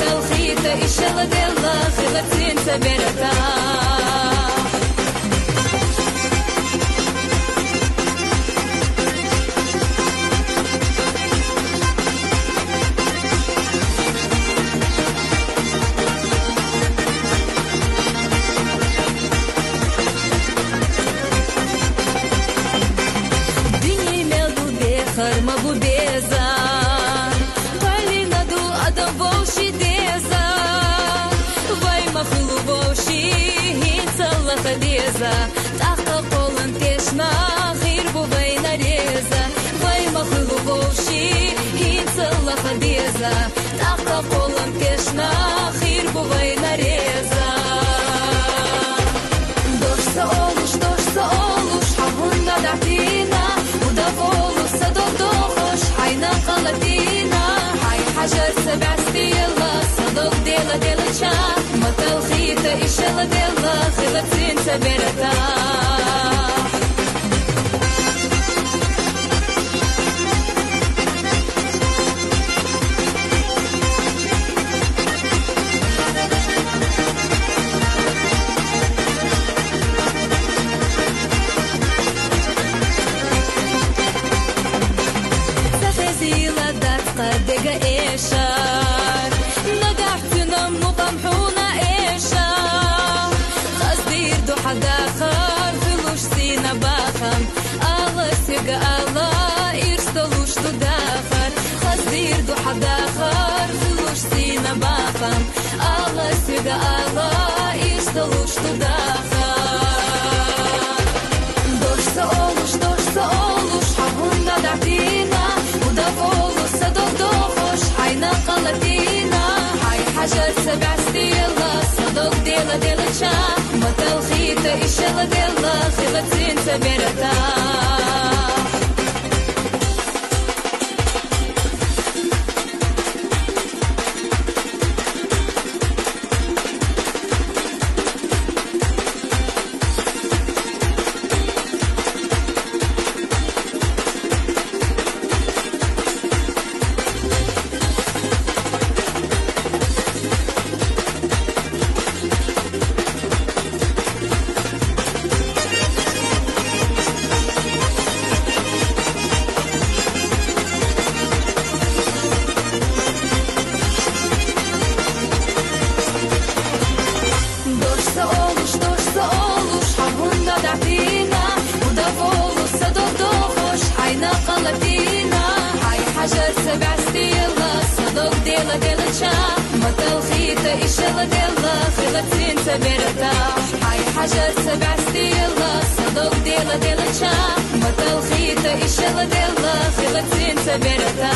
talkhita ishela della khilatin saberata Karma bu beza Kalina du adam volshi deza Vai makhlu volshi Hitsa la khadeza Tahta qolan teshna Khir bu bayna reza Vai makhlu volshi Hitsa la khadeza Tahta qolan teshna Khir bu bayna reza Doshsa olush Havunna da'tina Udavolu حينا قلتينا حي حجر سبع ستيلا صدق ديلا ديلا شام مطل خيطة إشلا ديلا خلطين سبيرتا دقا إيشار نقعتنا مطمحونا إيشار قصدير دو حدا خار فلوش سينا باخم الله سيقا الله إرسلوش دو داخر قصدير دو حدا خار فلوش سينا باخم الله سيقا الله إرسلوش دو داخر دوشتا أولوش حبونا دعتينا ودفولو حينا قلتينا حي حجر سبع ستيلا صدق ديلا ديلا شام مطل خيطة إشلا ديلا خلطين سبيرتا سبع ستيلا صدق ديلا ديلا شام مطل خيطة إشلا ديلا خلطين سبيرتا حي حجر سبع ستيلا صدق ديلا ديلا شام مطل خيطة إشلا ديلا خلطين سبيرتا